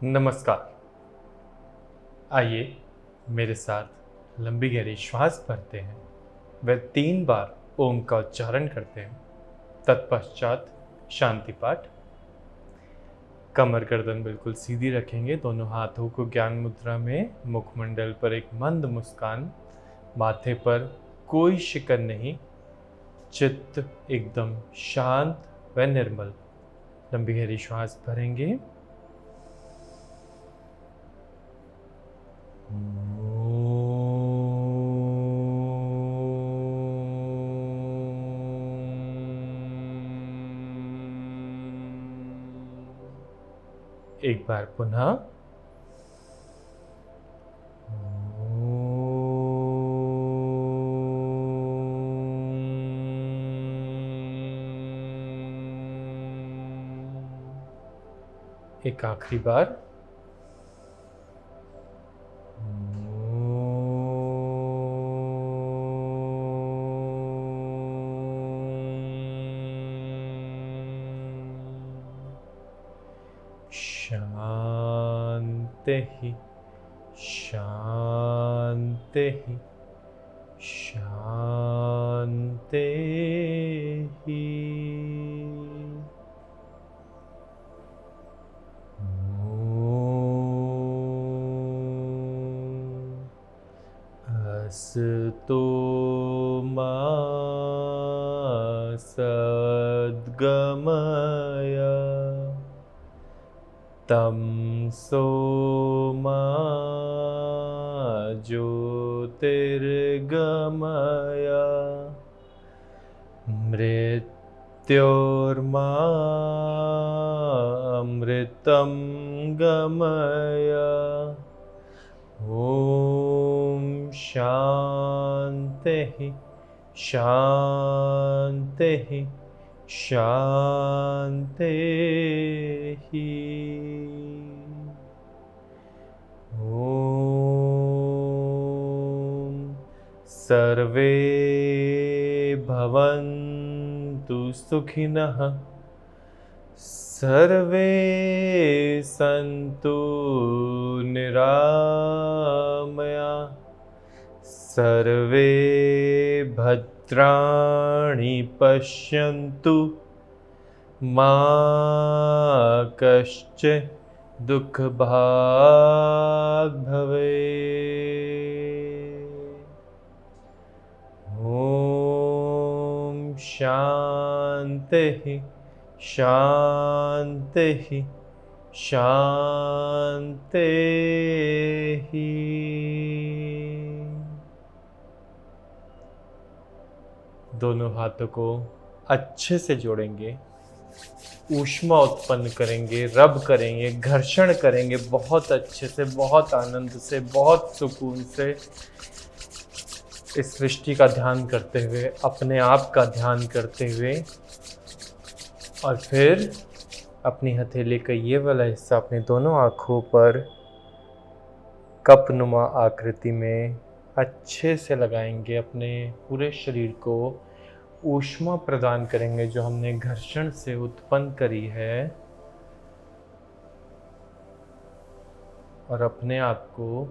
नमस्कार। आइए मेरे साथ लंबी गहरी श्वास भरते हैं व 3 बार ओम का उच्चारण करते हैं। तत्पश्चात शांति पाठ। कमर गर्दन बिल्कुल सीधी रखेंगे, दोनों हाथों को ज्ञान मुद्रा में, मुखमंडल पर एक मंद मुस्कान, माथे पर कोई शिकन नहीं, चित्त एकदम शांत व निर्मल। लंबी गहरी श्वास भरेंगे। एक बार पुनः। एक आखिरी बार। शांति शांति शांति। अस्तु मा सद्गमय तमसो मा ज्योतिर्गमय मृत्योर्मा अमृतं गमय। ओम शांति शांति शांति। ओम सर्वे भवन्तु सुखिनः, सर्वे सन्तु निरामया, सर्वे भद्राणि पश्यन्तु मा कश्चित् दुःखभाग् भवेत्। ओम शांति शांति शांति। दोनों हाथों को अच्छे से जोड़ेंगे, ऊष्मा उत्पन्न करेंगे, रब करेंगे, घर्षण करेंगे बहुत अच्छे से, बहुत आनंद से, बहुत सुकून से। इस सृष्टि का ध्यान करते हुए, अपने आप का ध्यान करते हुए, और फिर अपनी हथेली का ये वाला हिस्सा अपने दोनों आँखों पर कप नुमा आकृति में अच्छे से लगाएंगे। अपने पूरे शरीर को ऊष्मा प्रदान करेंगे जो हमने घर्षण से उत्पन्न करी है, और अपने आप को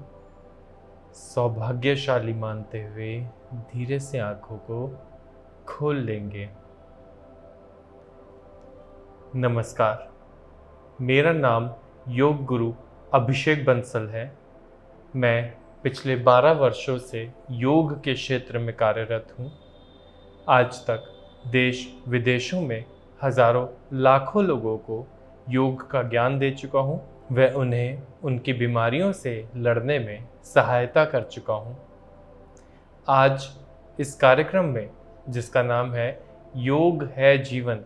सौभाग्यशाली मानते हुए धीरे से आँखों को खोल लेंगे। नमस्कार, मेरा नाम योग गुरु अभिषेक बंसल है। मैं पिछले 12 वर्षों से योग के क्षेत्र में कार्यरत हूँ। आज तक देश विदेशों में हज़ारों लाखों लोगों को योग का ज्ञान दे चुका हूँ व उन्हें उनकी बीमारियों से लड़ने में सहायता कर चुका हूँ। आज इस कार्यक्रम में, जिसका नाम है योग है जीवन,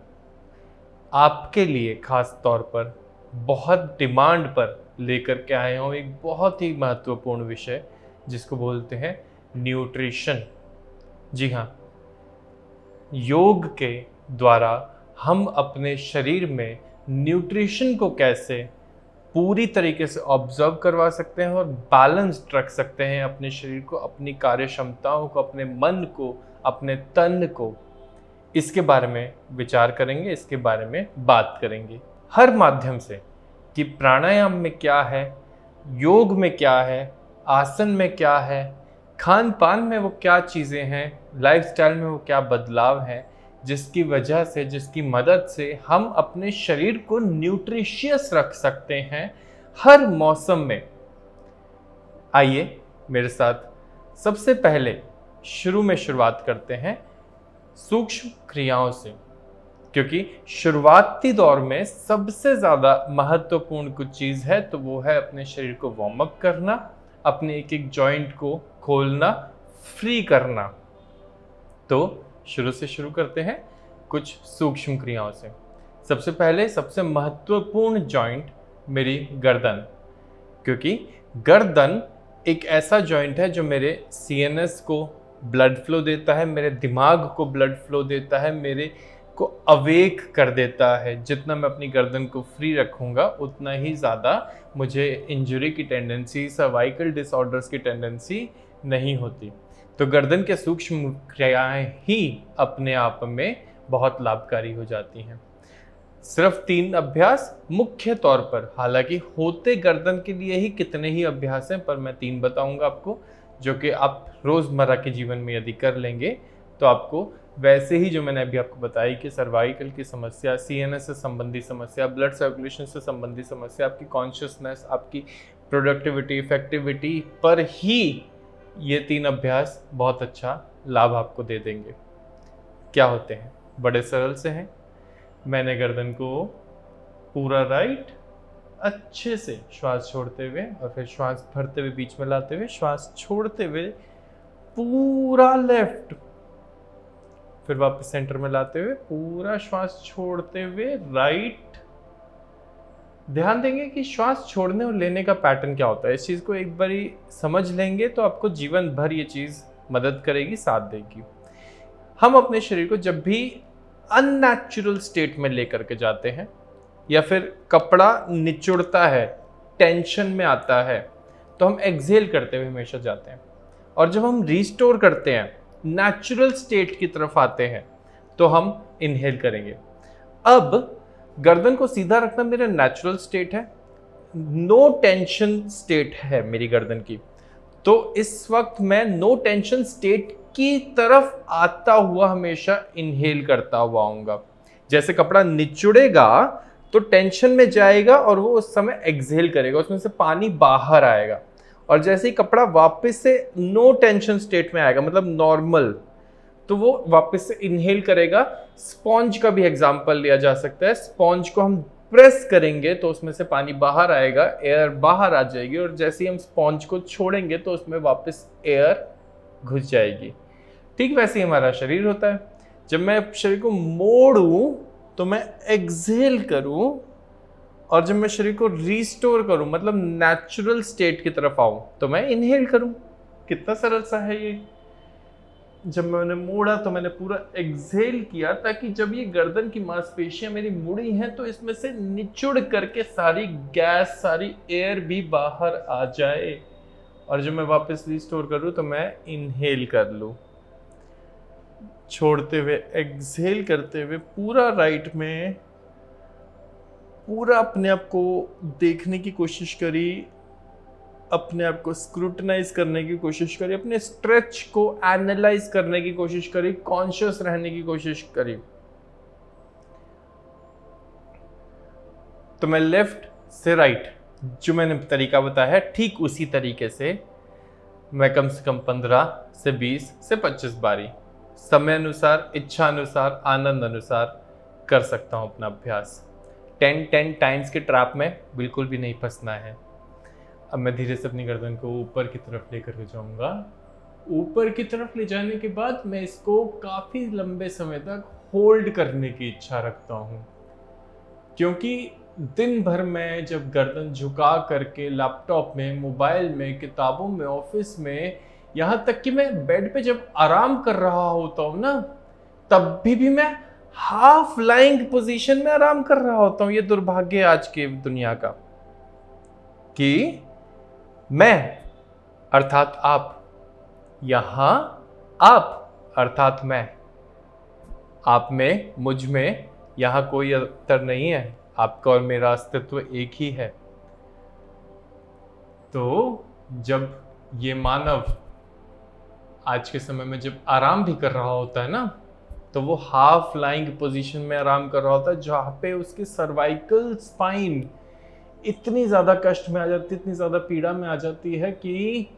आपके लिए खास तौर पर बहुत डिमांड पर लेकर के आए हूँ एक बहुत ही महत्वपूर्ण विषय, जिसको बोलते हैं न्यूट्रिशन। जी हाँ, योग के द्वारा हम अपने शरीर में न्यूट्रिशन को कैसे पूरी तरीके से ऑब्जर्व करवा सकते हैं और बैलेंस्ड रख सकते हैं अपने शरीर को, अपनी कार्य क्षमताओं को, अपने मन को, अपने तन को, इसके बारे में विचार करेंगे, इसके बारे में बात करेंगे। हर माध्यम से कि प्राणायाम में क्या है, योग में क्या है, आसन में क्या है, खान पान में वो क्या चीज़ें हैं, लाइफस्टाइल में वो क्या बदलाव हैं, जिसकी वजह से, जिसकी मदद से हम अपने शरीर को न्यूट्रिशियस रख सकते हैं हर मौसम में। आइए मेरे साथ सबसे पहले शुरू में शुरुआत करते हैं सूक्ष्म क्रियाओं से, क्योंकि शुरुआती दौर में सबसे ज़्यादा महत्वपूर्ण कुछ चीज़ है तो वो है अपने शरीर को वार्म अप करना, अपने एक एक जॉइंट को खोलना, फ्री करना। तो शुरू से शुरू करते हैं कुछ सूक्ष्म क्रियाओं से। सबसे पहले सबसे महत्वपूर्ण जॉइंट मेरी गर्दन, क्योंकि गर्दन एक ऐसा जॉइंट है जो मेरे सीएनएस को ब्लड फ्लो देता है, मेरे दिमाग को ब्लड फ्लो देता है, मेरे को अवेक कर देता है। जितना मैं अपनी गर्दन को फ्री रखूँगा उतना ही ज़्यादा मुझे इंजरी की टेंडेंसी, सर्वाइकल डिसऑर्डर्स की टेंडेंसी नहीं होती। तो गर्दन के सूक्ष्म क्रियाएं ही अपने आप में बहुत लाभकारी हो जाती हैं। सिर्फ 3 अभ्यास मुख्य तौर पर, हालांकि होते गर्दन के लिए ही कितने ही अभ्यास हैं, पर मैं 3 बताऊंगा आपको, जो कि आप रोज़मर्रा के जीवन में यदि कर लेंगे तो आपको वैसे ही, जो मैंने अभी आपको बताई कि सर्वाइकल की समस्या, सीएनएस से संबंधी समस्या, ब्लड सर्कुलेशन से संबंधी समस्या, आपकी कॉन्शियसनेस, आपकी प्रोडक्टिविटी, इफेक्टिविटी पर ही ये 3 अभ्यास बहुत अच्छा लाभ आपको दे देंगे। क्या होते हैं? बड़े सरल से हैं। मैंने गर्दन को पूरा राइट अच्छे से श्वास छोड़ते हुए और फिर श्वास भरते हुए बीच में लाते हुए श्वास छोड़ते हुए पूरा लेफ्ट, फिर वापस सेंटर में लाते हुए पूरा श्वास छोड़ते हुए राइट। ध्यान देंगे कि श्वास छोड़ने और लेने का पैटर्न क्या होता है। इस चीज़ को एक बारी समझ लेंगे तो आपको जीवन भर ये चीज़ मदद करेगी, साथ देगी। हम अपने शरीर को जब भी अननेचुरल स्टेट में लेकर के जाते हैं या फिर कपड़ा निचुड़ता है, टेंशन में आता है, तो हम एक्सहेल करते हुए हमेशा जाते हैं। और जब हम रिस्टोर करते हैं, नेचुरल स्टेट की तरफ आते हैं, तो हम इनहेल करेंगे। अब गर्दन को सीधा रखना मेरा नेचुरल स्टेट है, नो टेंशन स्टेट है मेरी गर्दन की। तो इस वक्त मैं नो टेंशन स्टेट की तरफ आता हुआ हमेशा इनहेल करता हुआ आऊंगा। जैसे कपड़ा निचुड़ेगा तो टेंशन में जाएगा और वो उस समय एक्सहेल करेगा, उसमें से पानी बाहर आएगा। और जैसे ही कपड़ा वापस से नो टेंशन स्टेट में आएगा, मतलब नॉर्मल, तो वो वापस से इनहेल करेगा। स्पॉन्ज का भी एग्जांपल लिया जा सकता है। स्पॉन्ज को हम प्रेस करेंगे तो उसमें से पानी बाहर आएगा, एयर बाहर आ जाएगी, और जैसे ही हम स्पॉन्ज को छोड़ेंगे तो उसमें वापस एयर घुस जाएगी। ठीक वैसे ही हमारा शरीर होता है। जब मैं शरीर को मोड़ूं तो मैं एक्सहेल करूं, और जब मैं शरीर को रिस्टोर करूं, मतलब नेचुरल स्टेट की तरफ आऊं, तो मैं इनहेल करूं। कितना सरल सा है ये। जब मैंने मोड़ा तो मैंने पूरा एक्सहेल किया, ताकि जब ये गर्दन की मांसपेशियां मेरी मुड़ी हैं तो इसमें से निचुड़ करके सारी गैस, सारी एयर भी बाहर आ जाए। और जब मैं वापस रिस्टोर करूं तो मैं इनहेल कर लूं, छोड़ते हुए एक्सहेल करते हुए पूरा राइट में पूरा अपने आप को देखने की कोशिश करी, अपने आप को स्क्रूटनाइज करने की कोशिश करी, अपने स्ट्रेच को एनालाइज करने की कोशिश करी, कॉन्शियस रहने की कोशिश करी। तो मैं लेफ्ट से राइट, जो मैंने तरीका बताया है, ठीक उसी तरीके से मैं कम से कम 15 से 20 से 25 बारी समय अनुसार, इच्छा अनुसार, आनंद अनुसार कर सकता हूं अपना अभ्यास। 10 टाइम्स के ट्रैप में बिल्कुल भी नहीं फंसना है। अब मैं धीरे से अपनी गर्दन को ऊपर की तरफ लेकर के जाऊंगा। ऊपर की तरफ ले जाने के बाद मैं इसको काफ़ी लंबे समय तक होल्ड करने की इच्छा रखता हूँ, क्योंकि दिन भर मैं जब गर्दन झुका करके लैपटॉप में, मोबाइल में, किताबों में, ऑफिस में, यहाँ तक कि मैं बेड पे जब आराम कर रहा होता हूँ ना, तब भी मैं हाफ लाइंग पोजीशन में आराम कर रहा होता हूँ। ये दुर्भाग्य आज की दुनिया का कि मैं अर्थात आप, यहां आप अर्थात मैं, आप में, मुझ में, यहां कोई अंतर नहीं है। आपका और मेरा अस्तित्व एक ही है। तो जब ये मानव आज के समय में जब आराम भी कर रहा होता है ना, तो वो हाफ लाइंग पोजीशन में आराम कर रहा होता है, जहाँ पे उसकी सर्वाइकल स्पाइन इतनी ज़्यादा कष्ट में आ जाती है, इतनी ज़्यादा पीड़ा में आ जाती है कि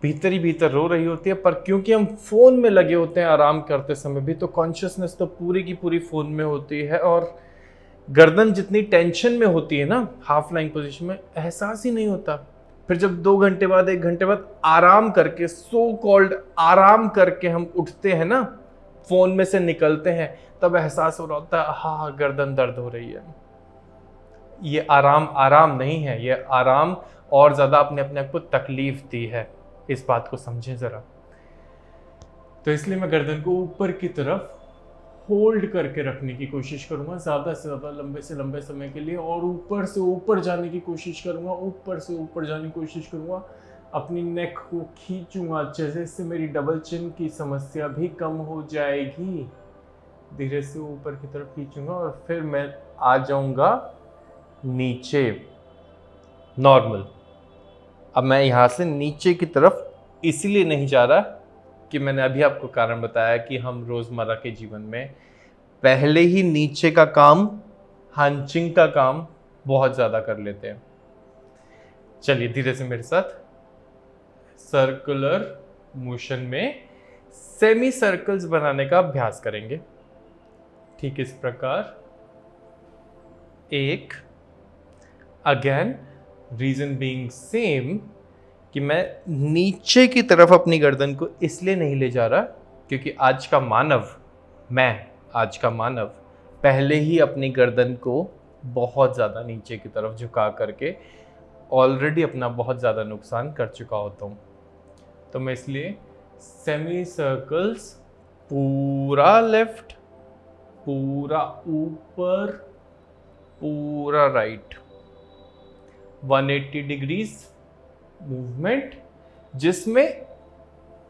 भीतर ही भीतर रो रही होती है। पर क्योंकि हम फ़ोन में लगे होते हैं आराम करते समय भी, तो कॉन्शियसनेस तो पूरी की पूरी फ़ोन में होती है, और गर्दन जितनी टेंशन में होती है ना हाफ लाइंग पोजीशन में, एहसास ही नहीं होता। फिर जब 2 घंटे बाद 1 घंटे बाद आराम करके, सो कॉल्ड आराम करके हम उठते हैं ना, फ़ोन में से निकलते हैं, तब एहसास हो रहा होता है हाँ गर्दन दर्द हो रही है। ये आराम नहीं है, ये आराम और ज़्यादा अपने अपने आप को तकलीफ दी है। इस बात को समझें ज़रा। तो इसलिए मैं गर्दन को ऊपर की तरफ होल्ड करके रखने की कोशिश करूंगा ज़्यादा से ज़्यादा लंबे से लंबे समय के लिए, और ऊपर से ऊपर जाने की कोशिश करूंगा, ऊपर से ऊपर जाने की कोशिश करूंगा। अपनी नेक को खींचूंगा, जैसे से मेरी डबल चिन की समस्या भी कम हो जाएगी। धीरे से ऊपर की तरफ खींचूंगा और फिर मैं आ जाऊंगा नीचे, नॉर्मल। अब मैं यहाँ से नीचे की तरफ इसीलिए नहीं जा रहा कि मैंने अभी आपको कारण बताया कि हम रोज़मर्रा के जीवन में पहले ही नीचे का काम, हंचिंग का काम बहुत ज़्यादा कर लेते हैं। चलिए धीरे से मेरे साथ सर्कुलर मोशन में सेमी सर्कल्स बनाने का अभ्यास करेंगे। ठीक इस प्रकार, एक, अगेन रीजन बीइंग सेम, कि मैं नीचे की तरफ अपनी गर्दन को इसलिए नहीं ले जा रहा क्योंकि आज का मानव पहले ही अपनी गर्दन को बहुत ज़्यादा नीचे की तरफ झुका करके ऑलरेडी अपना बहुत ज़्यादा नुकसान कर चुका होता हूँ। तो मैं इसलिए सेमी सर्कल्स, पूरा लेफ्ट, पूरा ऊपर, पूरा राइट, 180 डिग्रीज मूवमेंट, जिसमें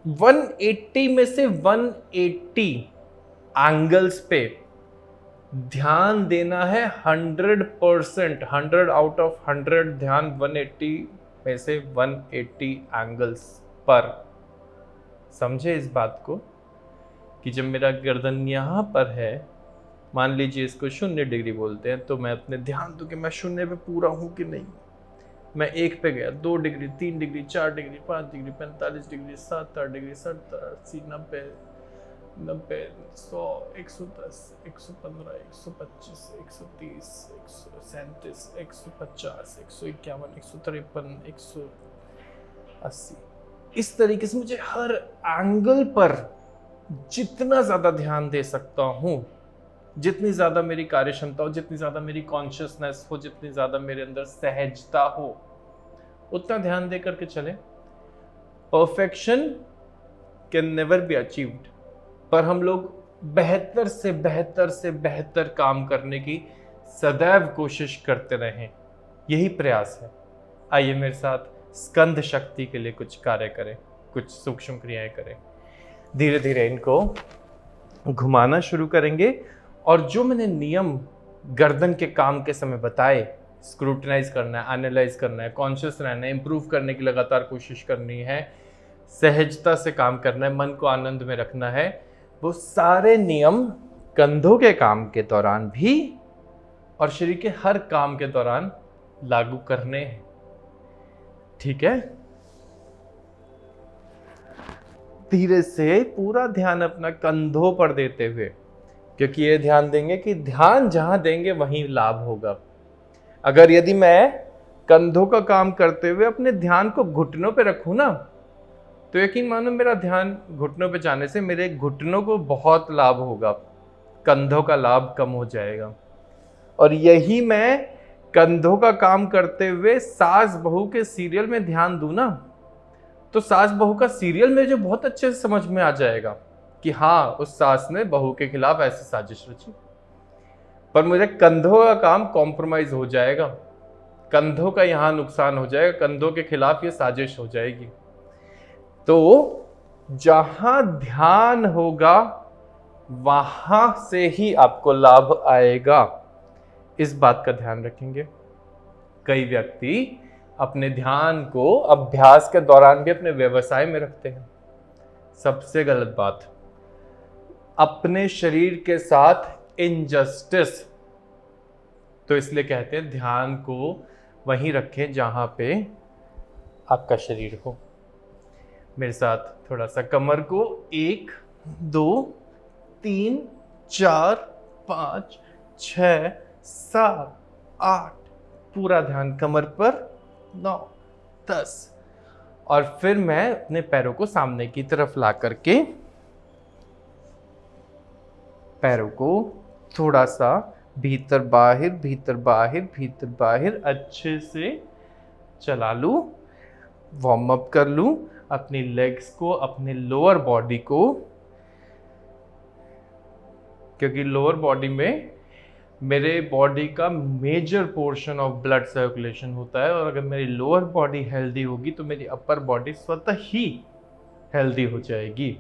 180 में से 180 एंगल्स पे ध्यान देना है 100%, 100 आउट ऑफ 100 ध्यान 180 में से 180 एंगल्स पर। समझे इस बात को कि जब मेरा गर्दन यहाँ पर है, मान लीजिए इसको 0 डिग्री बोलते हैं, तो मैं अपने ध्यान दूं कि मैं 0 पे पूरा हूं कि नहीं। मैं 1 पे गया, 2 degree, 3 degree, 4 degree, 5 degree, 45 degree, 70 degree, 70, 80, 90, 90, 100, 110, 115, 125, 130, 137, 150, 151, 153, 180। इस तरीके से मुझे हर एंगल पर जितना ज़्यादा ध्यान दे सकता हूँ, जितनी ज़्यादा मेरी कार्य क्षमता हो, जितनी ज़्यादा मेरी कॉन्शियसनेस हो, जितनी ज़्यादा मेरे अंदर सहजता हो, उतना ध्यान दे करके चले। Perfection can never be achieved, पर हम लोग बेहतर से बेहतर से बेहतर काम करने की सदैव कोशिश करते रहें, यही प्रयास है। आइए मेरे साथ स्कंद शक्ति के लिए कुछ कार्य करें, कुछ सूक्ष्म क्रियाएं करें। धीरे धीरे इनको घुमाना शुरू करेंगे, और जो मैंने नियम गर्दन के काम के समय बताए, स्क्रूटनाइज करना है, एनालाइज करना है, कॉन्शियस रहना है, इंप्रूव करने की लगातार कोशिश करनी है, सहजता से काम करना है, मन को आनंद में रखना है, वो सारे नियम कंधों के काम के दौरान भी और शरीर के हर काम के दौरान लागू करने हैं। ठीक है, धीरे से पूरा ध्यान अपना कंधों पर देते हुए, क्योंकि ये ध्यान देंगे कि ध्यान जहां देंगे वहीं लाभ होगा। अगर यदि मैं कंधों का काम करते हुए अपने ध्यान को घुटनों पे रखूं ना, तो यकीन मानो मेरा ध्यान घुटनों पे जाने से मेरे घुटनों को बहुत लाभ होगा, कंधों का लाभ कम हो जाएगा। और यही मैं कंधों का काम करते हुए सास बहू के सीरियल में ध्यान दूं ना, तो सास बहू का सीरियल मुझे बहुत अच्छे से समझ में आ जाएगा कि हाँ, उस सास ने बहू के खिलाफ ऐसी साजिश रची। पर मुझे कंधों का काम कॉम्प्रोमाइज हो जाएगा, कंधों का यहाँ नुकसान हो जाएगा, कंधों के खिलाफ ये साजिश हो जाएगी। तो जहां ध्यान होगा वहां से ही आपको लाभ आएगा। इस बात का ध्यान रखेंगे। कई व्यक्ति अपने ध्यान को अभ्यास के दौरान भी अपने व्यवसाय में रखते हैं। सबसे गलत बात। अपने शरीर के साथ इनजस्टिस। तो इसलिए कहते हैं ध्यान को वहीं रखें जहां पे आपका शरीर हो। मेरे साथ थोड़ा सा कमर को 1 2 3 4 5 6 7 8 पूरा ध्यान कमर पर, 9 10। और फिर मैं अपने पैरों को सामने की तरफ ला करके पैरों को थोड़ा सा भीतर बाहर भीतर बाहर भीतर बाहर अच्छे से चला लूं, वार्म अप कर लूं अपनी लेग्स को, अपने लोअर बॉडी को, क्योंकि लोअर बॉडी में मेरे बॉडी का major portion of blood circulation होता है, और अगर मेरी लोअर बॉडी हेल्दी होगी तो मेरी अपर बॉडी स्वतः ही हेल्दी हो जाएगी।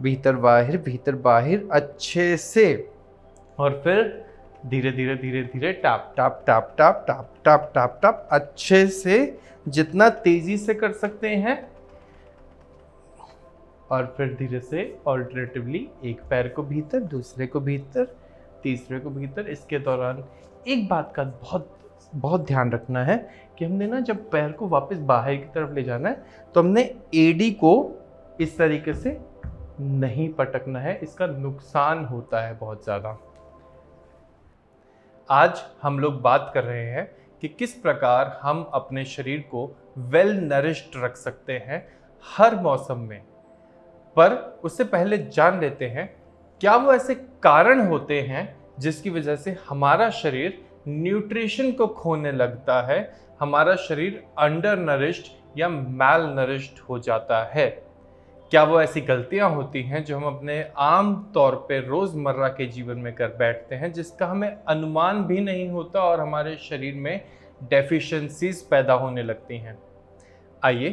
भीतर बाहर अच्छे से, और फिर धीरे धीरे धीरे धीरे top top top top top top top top अच्छे से, जितना तेजी से कर सकते हैं। और फिर धीरे से ऑल्टरनेटिवली एक पैर को भीतर, दूसरे को भीतर, तीसरे को भीतर। इसके दौरान एक बात का बहुत बहुत ध्यान रखना है कि हमने ना जब पैर को वापस बाहर की तरफ ले जाना है तो हमने एडी को इस तरीके से नहीं पटकना है, इसका नुकसान होता है बहुत ज़्यादा। आज हम लोग बात कर रहे हैं कि किस प्रकार हम अपने शरीर को वेल नरिश्ड रख सकते हैं हर मौसम में। पर उससे पहले जान लेते हैं क्या वो ऐसे कारण होते हैं जिसकी वजह से हमारा शरीर न्यूट्रिशन को खोने लगता है, हमारा शरीर अंडर नरिश्ड या मैल नरिश्ड हो जाता है। क्या वो ऐसी गलतियां होती हैं जो हम अपने आम तौर पे रोज़मर्रा के जीवन में कर बैठते हैं, जिसका हमें अनुमान भी नहीं होता और हमारे शरीर में डेफिशिएंसीज पैदा होने लगती हैं। आइए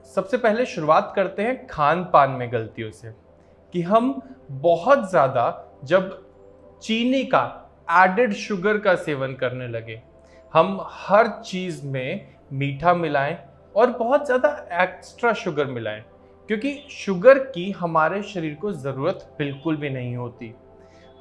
सबसे पहले शुरुआत करते हैं खान पान में गलतियों से, कि हम बहुत ज़्यादा जब चीनी का, एडेड शुगर का सेवन करने लगे, हम हर चीज़ में मीठा मिलाएं और बहुत ज़्यादा एक्स्ट्रा शुगर मिलाएं, क्योंकि शुगर की हमारे शरीर को ज़रूरत बिल्कुल भी नहीं होती।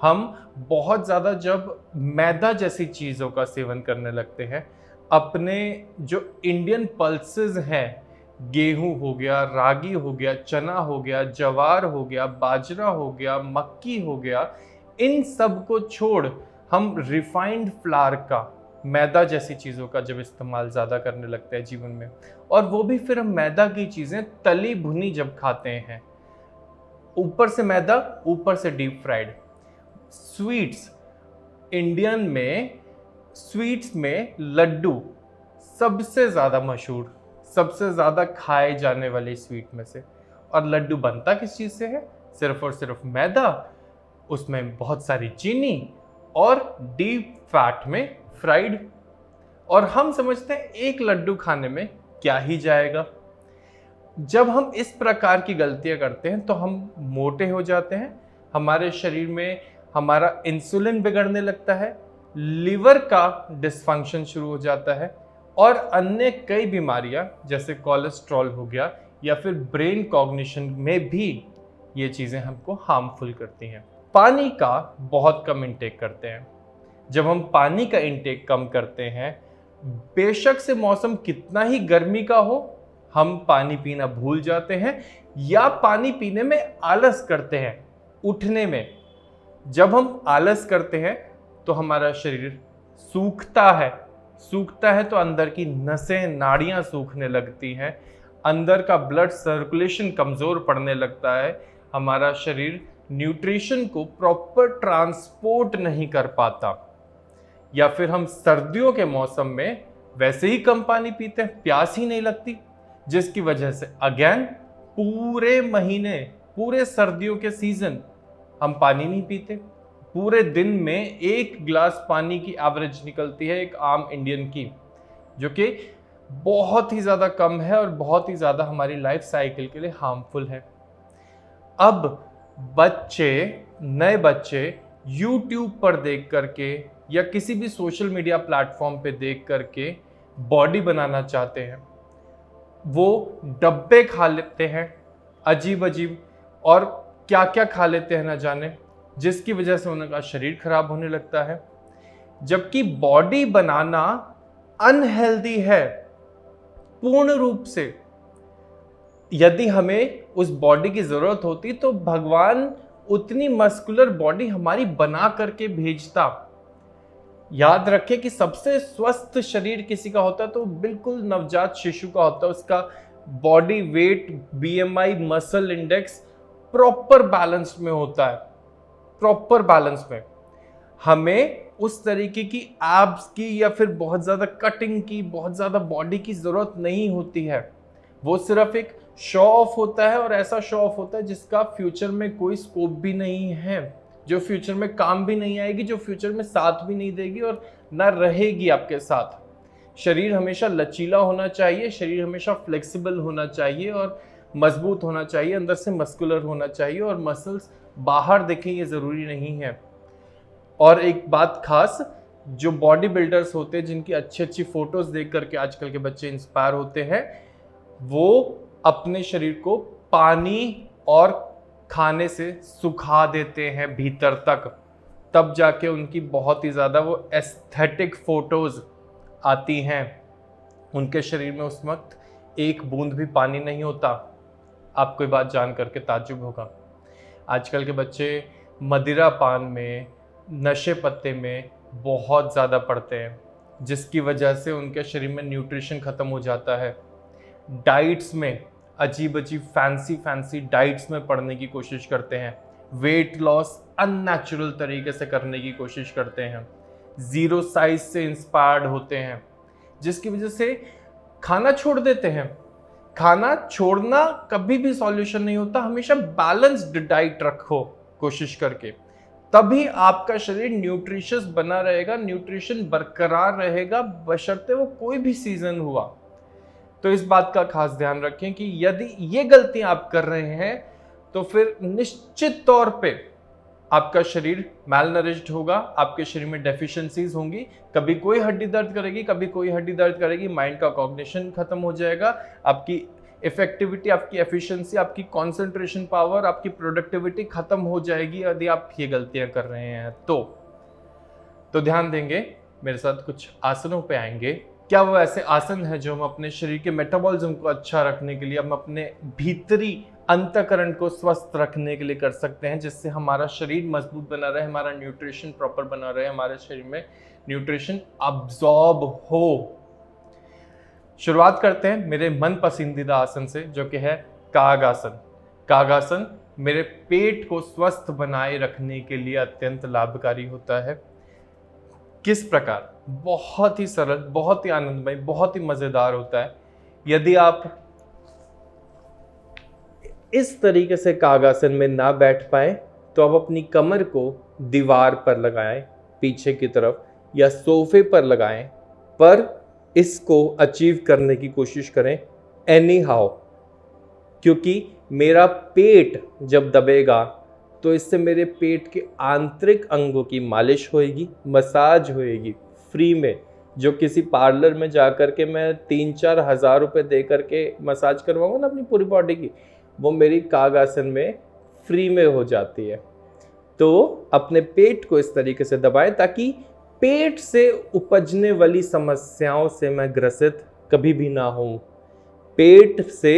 हम बहुत ज़्यादा जब मैदा जैसी चीज़ों का सेवन करने लगते हैं, अपने जो इंडियन पल्सेस हैं, गेहूं हो गया, रागी हो गया, चना हो गया, जवार हो गया, बाजरा हो गया, मक्की हो गया, इन सब को छोड़ हम रिफाइंड फ्लावर का, मैदा जैसी चीज़ों का जब इस्तेमाल ज़्यादा करने लगते हैं जीवन में, और वो भी फिर हम मैदा की चीज़ें तली भुनी जब खाते हैं, ऊपर से मैदा, ऊपर से डीप फ्राइड। स्वीट्स, इंडियन में स्वीट्स में लड्डू सबसे ज़्यादा मशहूर, सबसे ज़्यादा खाए जाने वाली स्वीट में से। और लड्डू बनता किस चीज़ से है? सिर्फ और सिर्फ मैदा, उसमें बहुत सारी चीनी और डीप फैट में फ्राइड। और हम समझते हैं एक लड्डू खाने में क्या ही जाएगा। जब हम इस प्रकार की गलतियां करते हैं तो हम मोटे हो जाते हैं, हमारे शरीर में हमारा इंसुलिन बिगड़ने लगता है, लिवर का डिसफंक्शन शुरू हो जाता है, और अन्य कई बीमारियां जैसे कोलेस्ट्रॉल हो गया या फिर ब्रेन कॉग्निशन में भी ये चीज़ें हमको हार्मफुल करती हैं। पानी का बहुत कम इंटेक करते हैं। जब हम पानी का इंटेक कम करते हैं, बेशक से मौसम कितना ही गर्मी का हो, हम पानी पीना भूल जाते हैं या पानी पीने में आलस करते हैं, उठने में। जब हम आलस करते हैं तो हमारा शरीर सूखता है तो अंदर की नसें, नाड़ियां सूखने लगती हैं, अंदर का ब्लड सर्कुलेशन कमज़ोर पड़ने लगता है, हमारा शरीर न्यूट्रिशन को प्रॉपर ट्रांसपोर्ट नहीं कर पाता। या फिर हम सर्दियों के मौसम में वैसे ही कम पानी पीते हैं, प्यास ही नहीं लगती, जिसकी वजह से अगेन पूरे महीने, पूरे सर्दियों के सीजन हम पानी नहीं पीते। पूरे दिन में 1 गिलास पानी की एवरेज निकलती है एक आम इंडियन की, जो कि बहुत ही ज़्यादा कम है और बहुत ही ज़्यादा हमारी लाइफ साइकिल के लिए हार्मफुल है। अब बच्चे, नए बच्चे YouTube पर देख करके या किसी भी सोशल मीडिया प्लेटफॉर्म पे देख करके बॉडी बनाना चाहते हैं, वो डब्बे खा लेते हैं अजीब अजीब, और क्या क्या खा लेते हैं ना जाने, जिसकी वजह से उनका शरीर खराब होने लगता है। जबकि बॉडी बनाना अनहेल्दी है पूर्ण रूप से। यदि हमें उस बॉडी की जरूरत होती तो भगवान उतनी मस्कुलर बॉडी हमारी बना करके भेजता। याद रखें कि सबसे स्वस्थ शरीर किसी का होता है तो बिल्कुल नवजात शिशु का होता है। उसका body weight, BMI, muscle index proper balance में होता है, प्रॉपर बैलेंस में। हमें उस तरीके की एब्स की या फिर बहुत ज्यादा कटिंग की, बहुत ज्यादा बॉडी की जरूरत नहीं होती है। वो सिर्फ एक शो ऑफ होता है, और ऐसा शो ऑफ होता है जिसका फ्यूचर में कोई स्कोप भी नहीं है, जो फ्यूचर में काम भी नहीं आएगी, जो फ्यूचर में साथ भी नहीं देगी और ना रहेगी आपके साथ। शरीर हमेशा लचीला होना चाहिए, शरीर हमेशा फ्लेक्सिबल होना चाहिए और मजबूत होना चाहिए, अंदर से मस्कुलर होना चाहिए, और मसल्स बाहर दिखें ये ज़रूरी नहीं है। और एक बात खास, जो बॉडी बिल्डर्स होते हैं जिनकी अच्छी अच्छी फोटोज देख करके आजकल के बच्चे इंस्पायर होते हैं, वो अपने शरीर को पानी और खाने से सुखा देते हैं भीतर तक, तब जाके उनकी बहुत ही ज़्यादा वो एस्थेटिक फोटोज आती हैं। उनके शरीर में उस वक्त एक बूंद भी पानी नहीं होता। आपको ये बात जान करके ताज्जुब होगा। आजकल के बच्चे मदिरा पान में, नशे पत्ते में बहुत ज़्यादा पड़ते हैं, जिसकी वजह से उनके शरीर में न्यूट्रिशन ख़त्म हो जाता है। डाइट्स में अजीब अजीब फैंसी डाइट्स में पढ़ने की कोशिश करते हैं, वेट लॉस अननेचुरल तरीके से करने की कोशिश करते हैं, जीरो साइज से इंस्पायर्ड होते हैं, जिसकी वजह से खाना छोड़ देते हैं। खाना छोड़ना कभी भी सॉल्यूशन नहीं होता, हमेशा बैलेंस्ड डाइट रखो कोशिश करके, तभी आपका शरीर न्यूट्रिशियस बना रहेगा, न्यूट्रिशन बरकरार रहेगा, बशर्ते वो कोई भी सीजन हुआ। तो इस बात का खास ध्यान रखें कि यदि ये गलतियां आप कर रहे हैं तो फिर निश्चित तौर पे आपका शरीर मैलनरिश्ड होगा, आपके शरीर में डेफिशिएंसीज होंगी, कभी कोई हड्डी दर्द करेगी, कभी कोई हड्डी दर्द करेगी, माइंड का कॉग्निशन खत्म हो जाएगा, आपकी इफेक्टिविटी, आपकी एफिशिएंसी, आपकी कंसंट्रेशन पावर, आपकी प्रोडक्टिविटी खत्म हो जाएगी यदि आप ये गलतियां कर रहे हैं। तो ध्यान देंगे, मेरे साथ कुछ आसनों पे आएंगे। क्या वो ऐसे आसन है जो हम अपने शरीर के मेटाबॉलिज्म को अच्छा रखने के लिए, हम अपने भीतरी अंतःकरण को स्वस्थ रखने के लिए कर सकते हैं, जिससे हमारा शरीर मजबूत बना रहे, हमारा न्यूट्रिशन प्रॉपर बना रहे, हमारे शरीर में न्यूट्रिशन अब्सॉर्ब हो। शुरुआत करते हैं मेरे मन पसंदीदा आसन से, जो कि है कागासन। कागासन मेरे पेट को स्वस्थ बनाए रखने के लिए अत्यंत लाभकारी होता है। किस प्रकार? बहुत ही सरल, बहुत ही आनंदमय, बहुत ही मजेदार होता है। यदि आप इस तरीके से कागासन में ना बैठ पाए तो आप अपनी कमर को दीवार पर लगाएं पीछे की तरफ, या सोफे पर लगाएं, पर इसको अचीव करने की कोशिश करें एनी हाउ, क्योंकि मेरा पेट जब दबेगा तो इससे मेरे पेट के आंतरिक अंगों की मालिश होएगी, मसाज होएगी फ्री में, जो किसी पार्लर में जा कर के मैं 3-4 हज़ार रुपये दे करके मसाज करवाऊंगा ना अपनी पूरी बॉडी की, वो मेरी कागासन में फ्री में हो जाती है। तो अपने पेट को इस तरीके से दबाएं ताकि पेट से उपजने वाली समस्याओं से मैं ग्रसित कभी भी ना हूं। पेट से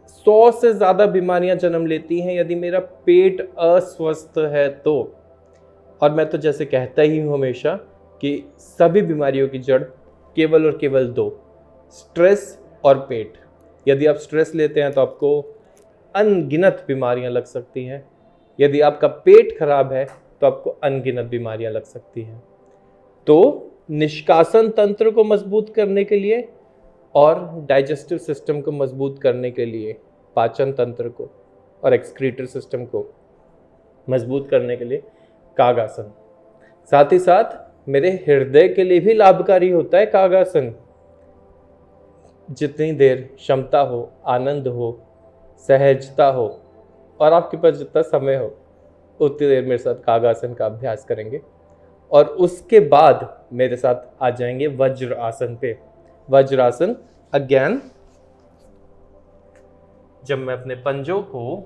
100 से ज़्यादा बीमारियां जन्म लेती हैं यदि मेरा पेट अस्वस्थ है तो। और मैं तो जैसे कहता ही हूँ हमेशा कि सभी बीमारियों की जड़ केवल और केवल 2, स्ट्रेस और पेट। यदि आप स्ट्रेस लेते हैं तो आपको अनगिनत बीमारियां लग सकती हैं, यदि आपका पेट खराब है तो आपको अनगिनत बीमारियां लग सकती हैं। तो निष्कासन तंत्र को मजबूत करने के लिए और डाइजेस्टिव सिस्टम को मजबूत करने के लिए, पाचन तंत्र को और एक्सक्रीटरी सिस्टम को मजबूत करने के लिए कागासन। साथ ही साथ मेरे हृदय के लिए भी लाभकारी होता है कागासन। जितनी देर क्षमता हो, आनंद हो, सहजता हो और आपके पास जितना समय हो, उतनी देर मेरे साथ कागासन का अभ्यास करेंगे और उसके बाद मेरे साथ आ जाएंगे वज्र आसन पे। वज्रासन अगेन, जब मैं अपने पंजों को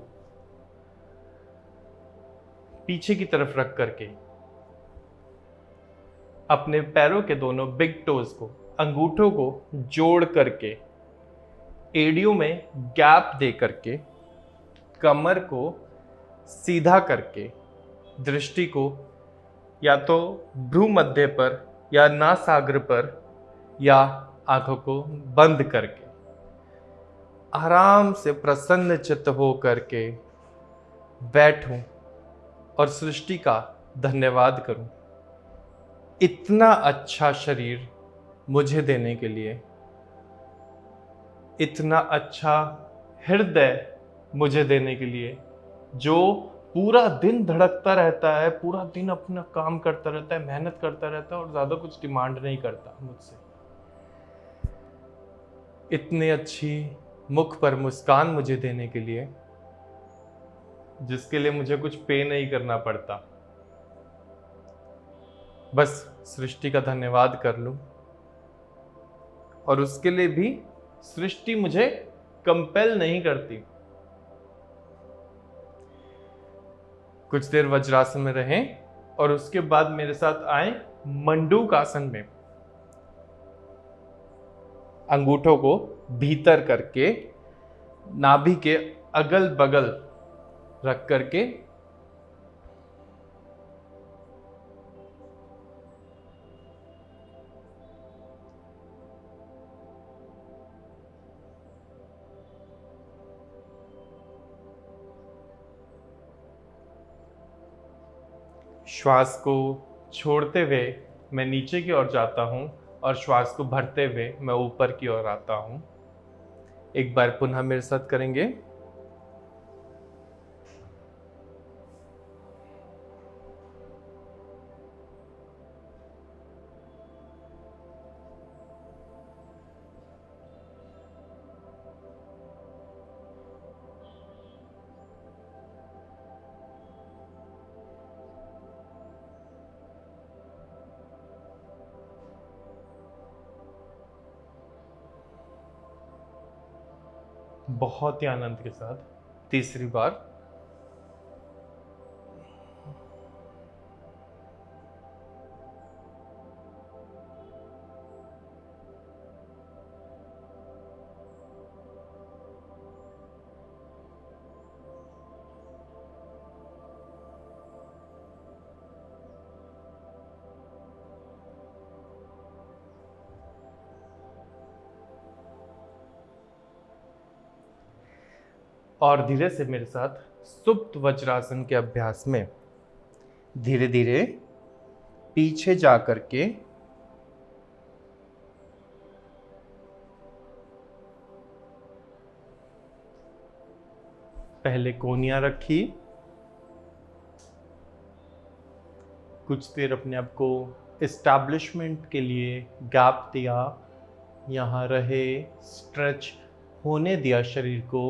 पीछे की तरफ रख करके अपने पैरों के दोनों बिग टोज को, अंगूठों को जोड़ करके, एड़ियों में गैप दे करके, कमर को सीधा करके, दृष्टि को या तो भ्रू मध्य पर या नासाग्र पर या आंखों को बंद करके आराम से प्रसन्न चित्त हो करके बैठूं और सृष्टि का धन्यवाद करूं, इतना अच्छा शरीर मुझे देने के लिए, इतना अच्छा हृदय मुझे देने के लिए, जो पूरा दिन धड़कता रहता है, पूरा दिन अपना काम करता रहता है, मेहनत करता रहता है और ज़्यादा कुछ डिमांड नहीं करता मुझसे। इतनी अच्छी मुख पर मुस्कान मुझे देने के लिए, जिसके लिए मुझे कुछ पे नहीं करना पड़ता, बस सृष्टि का धन्यवाद कर लूं और उसके लिए भी सृष्टि मुझे कंपेल नहीं करती। कुछ देर वज्रासन में रहें और उसके बाद मेरे साथ आए मंडूक आसन में। अंगूठों को भीतर करके नाभि के अगल बगल रख करके श्वास को छोड़ते हुए मैं नीचे की ओर जाता हूं और श्वास को भरते हुए मैं ऊपर की ओर आता हूं। एक बार पुनः मेरे साथ करेंगे। बहुत ही आनंद के साथ तीसरी बार। और धीरे से मेरे साथ सुप्त वज्रासन के अभ्यास में धीरे धीरे पीछे जा करके पहले कोहनियां रखी, कुछ देर अपने आप को एस्टैब्लिशमेंट के लिए गैप दिया, यहाँ रहे, स्ट्रेच होने दिया शरीर को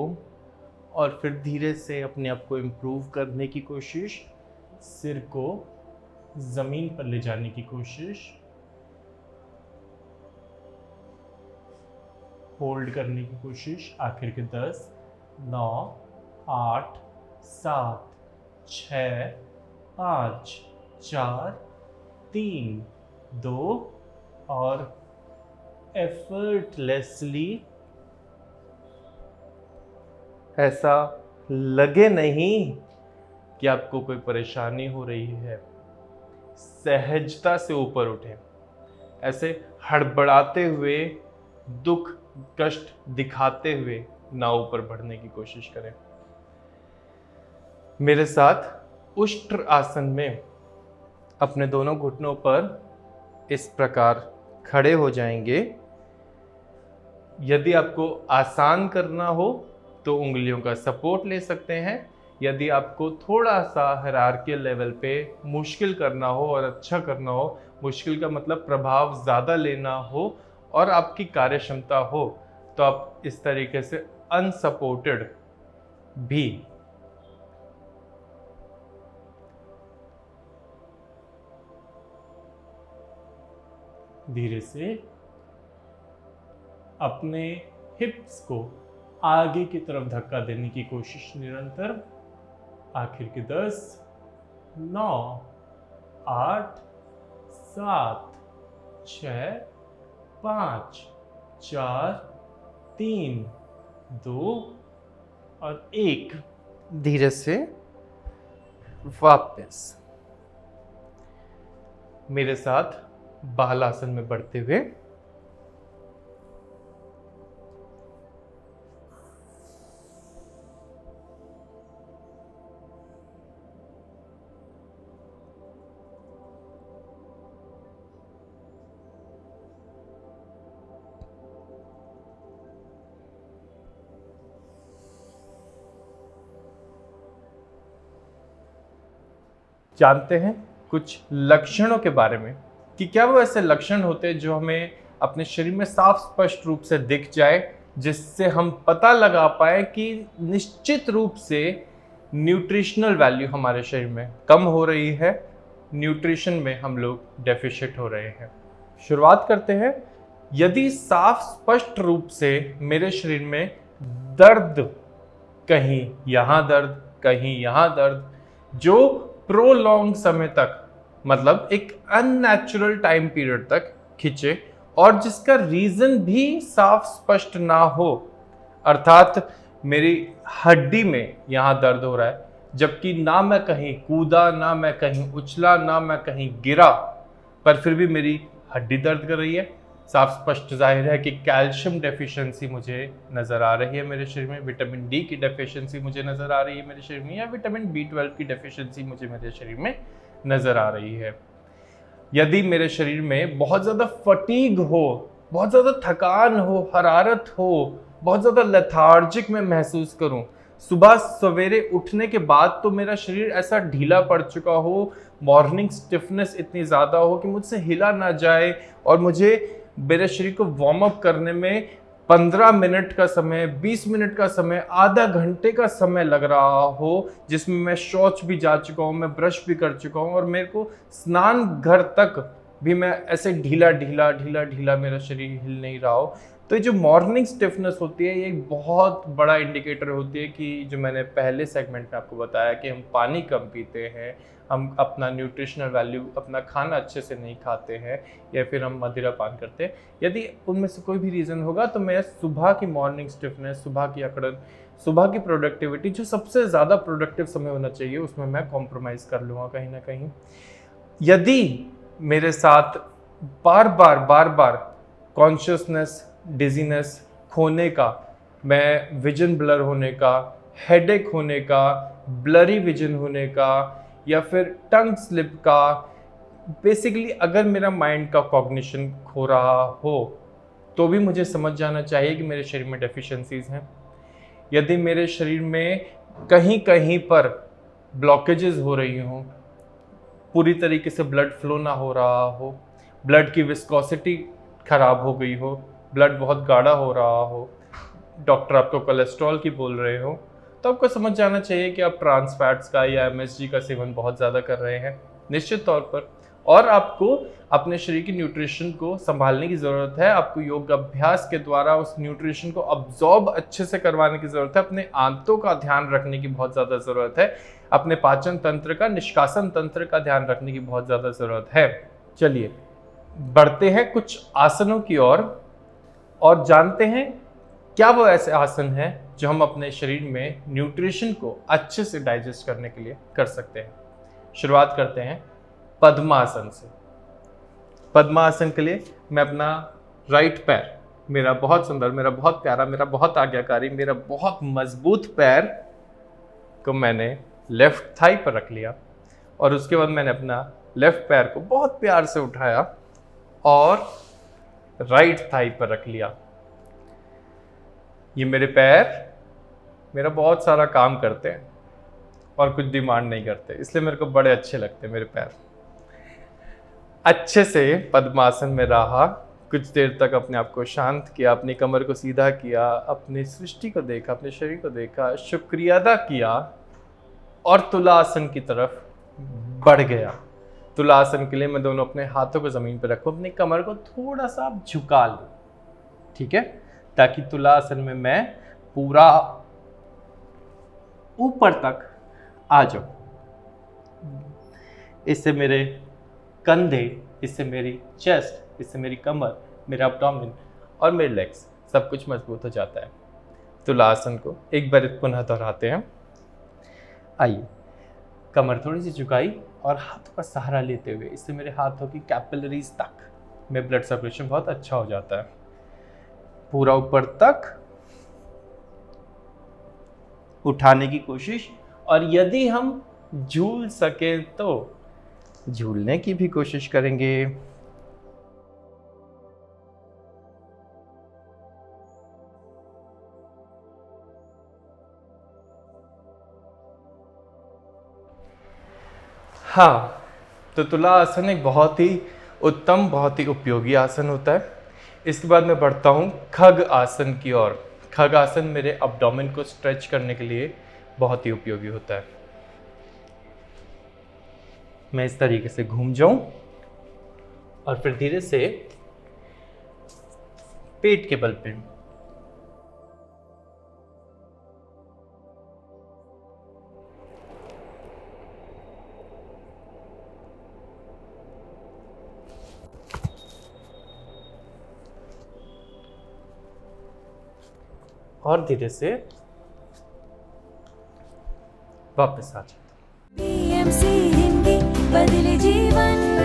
और फिर धीरे से अपने आप को इम्प्रूव करने की कोशिश, सिर को ज़मीन पर ले जाने की कोशिश, होल्ड करने की कोशिश। आखिर के 10, 9, 8, 7, 6, 5, 4, 3, 2 और एफर्टलेसली, ऐसा लगे नहीं कि आपको कोई परेशानी हो रही है, सहजता से ऊपर उठें। ऐसे हड़बड़ाते हुए, दुख कष्ट दिखाते हुए ना ऊपर बढ़ने की कोशिश करें। मेरे साथ उष्ट्र आसन में अपने दोनों घुटनों पर इस प्रकार खड़े हो जाएंगे। यदि आपको आसान करना हो तो उंगलियों का सपोर्ट ले सकते हैं। यदि आपको थोड़ा सा हायरार्कियल लेवल पे मुश्किल करना हो और अच्छा करना हो, मुश्किल का मतलब प्रभाव ज़्यादा लेना हो और आपकी कार्य क्षमता हो, तो आप इस तरीके से अनसपोर्टेड भी धीरे से अपने हिप्स को आगे की तरफ धक्का देने की कोशिश निरंतर। आखिर के 10, 9, 8, 7, 6, 5, 4, 3, 2 और 1। धीरे से वापस मेरे साथ बालासन में बढ़ते हुए जानते हैं कुछ लक्षणों के बारे में कि क्या वो ऐसे लक्षण होते हैं जो हमें अपने शरीर में साफ स्पष्ट रूप से दिख जाए, जिससे हम पता लगा पाए कि निश्चित रूप से न्यूट्रिशनल वैल्यू हमारे शरीर में कम हो रही है, न्यूट्रिशन में हम लोग डेफिशिएंट हो रहे हैं। शुरुआत करते हैं। यदि साफ स्पष्ट रूप से मेरे शरीर में दर्द, कहीं यहाँ दर्द, कहीं यहाँ दर्द, जो प्रोलॉन्ग समय तक, मतलब एक अननेचुरल टाइम पीरियड तक खिंचे और जिसका रीजन भी साफ स्पष्ट ना हो, अर्थात मेरी हड्डी में यहाँ दर्द हो रहा है जबकि ना मैं कहीं कूदा, ना मैं कहीं उछला, ना मैं कहीं गिरा, पर फिर भी मेरी हड्डी दर्द कर रही है। साफ स्पष्ट जाहिर है कि कैल्शियम डेफिशिएंसी मुझे नज़र आ रही है मेरे शरीर में, विटामिन डी की डेफिशिएंसी मुझे नज़र आ रही है मेरे शरीर में, या विटामिन B12 की डेफिशिएंसी मुझे मेरे शरीर में नज़र आ रही है। यदि मेरे शरीर में बहुत ज़्यादा फटीग हो, बहुत ज़्यादा थकान हो, हरारत हो, बहुत ज़्यादा लेथार्जिक मैं महसूस करूं, सुबह सवेरे उठने के बाद तो मेरा शरीर ऐसा ढीला पड़ चुका हो, मॉर्निंग स्टिफनेस इतनी ज़्यादा हो कि मुझसे हिला ना जाए और मुझे मेरे शरीर को वार्म अप करने में 15 मिनट का समय, 20 मिनट का समय, आधा घंटे का समय लग रहा हो, जिसमें मैं शौच भी जा चुका हूँ, मैं ब्रश भी कर चुका हूँ और मेरे को स्नान घर तक भी मैं ऐसे ढीला ढीला ढीला ढीला मेरा शरीर हिल नहीं रहा हो, तो ये जो मॉर्निंग स्टिफनेस होती है ये एक बहुत बड़ा इंडिकेटर होती है कि जो मैंने पहले सेगमेंट में आपको बताया कि हम पानी कम पीते हैं, हम अपना न्यूट्रिशनल वैल्यू, अपना खाना अच्छे से नहीं खाते हैं, या फिर हम मदिरा पान करते हैं। यदि उनमें से कोई भी रीज़न होगा तो मैं सुबह की मॉर्निंग स्टिफनेस, सुबह की अकड़न, सुबह की प्रोडक्टिविटी, जो सबसे ज़्यादा प्रोडक्टिव समय होना चाहिए, उसमें मैं कॉम्प्रोमाइज़ कर लूँगा कहीं ना कहीं। यदि मेरे साथ बार बार कॉन्शियसनेस, डिजीनेस खोने का, मैं विजन ब्लर होने का, हेडेक होने का, ब्लरी विजन होने का, या फिर टंग स्लिप का, बेसिकली अगर मेरा माइंड का कॉग्निशन खो रहा हो तो भी मुझे समझ जाना चाहिए कि मेरे शरीर में डेफिशिएंसीज हैं। यदि मेरे शरीर में कहीं कहीं पर ब्लॉकेजेस हो रही हों, पूरी तरीके से ब्लड फ्लो ना हो रहा हो, ब्लड की विस्कोसिटी खराब हो गई हो, ब्लड बहुत गाढ़ा हो रहा हो, डॉक्टर आपको कोलेस्ट्रॉल की बोल रहे हो, तो आपको समझ जाना चाहिए कि आप ट्रांस फैट्स का या MSG का सेवन बहुत ज़्यादा कर रहे हैं निश्चित तौर पर, और आपको अपने शरीर की न्यूट्रिशन को संभालने की ज़रूरत है। आपको योग अभ्यास के द्वारा उस न्यूट्रिशन को अब्जॉर्ब अच्छे से करवाने की ज़रूरत है। अपने आंतों का ध्यान रखने की बहुत ज़्यादा ज़रूरत है। अपने पाचन तंत्र का, निष्कासन तंत्र का ध्यान रखने की बहुत ज़्यादा ज़रूरत है। चलिए बढ़ते हैं कुछ आसनों की ओर और जानते हैं क्या वो ऐसे आसन हैं जो हम अपने शरीर में न्यूट्रिशन को अच्छे से डाइजेस्ट करने के लिए कर सकते हैं। शुरुआत करते हैं पद्मासन से। पद्मासन के लिए मैं अपना राइट पैर, मेरा बहुत सुंदर, मेरा बहुत प्यारा, मेरा बहुत आज्ञाकारी, मेरा बहुत मजबूत पैर को मैंने लेफ्ट थाई पर रख लिया और उसके बाद मैंने अपना लेफ्ट पैर को बहुत प्यार से उठाया और राइट थाई पर रख लिया। ये मेरे पैर मेरा बहुत सारा काम करते हैं और कुछ डिमांड नहीं करते, इसलिए मेरे को बड़े अच्छे लगते हैं मेरे पैर। अच्छे से पद्मासन में रहा, कुछ देर तक अपने आप को शांत किया, अपनी कमर को सीधा किया, अपनी सृष्टि को देखा, अपने शरीर को देखा, शुक्रिया अदा किया और तुलासन की तरफ बढ़ गया। तुलासन के लिए मैं दोनों अपने हाथों को ज़मीन पर रखूँ, अपनी कमर को थोड़ा सा आप झुका लूँ, ठीक है, ताकि तुलासन में मैं पूरा ऊपर तक आ जाऊँ। इससे मेरे कंधे, इससे मेरी चेस्ट, इससे मेरी कमर, मेरा एब्डोमेन और मेरे लेग्स सब कुछ मजबूत हो जाता है। तुलासन को एक बार पुनः दोहराते हैं। आइए, कमर थोड़ी सी झुकाई और हाथों का सहारा लेते हुए, इससे मेरे हाथों की कैपिलरीज तक में ब्लड सर्कुलेशन बहुत अच्छा हो जाता है, पूरा ऊपर तक उठाने की कोशिश, और यदि हम झूल सके तो झूलने की भी कोशिश करेंगे। हाँ, तो तुला आसन एक बहुत ही उत्तम, बहुत ही उपयोगी आसन होता है। इसके बाद मैं बढ़ता हूँ खग आसन की ओर। खग आसन मेरे एब्डोमेन को स्ट्रेच करने के लिए बहुत ही उपयोगी होता है। मैं इस तरीके से घूम जाऊं और फिर धीरे से पेट के बल पे और धीरे से वापस आ जाता हूं। PMC हिंदी बदले जीवन।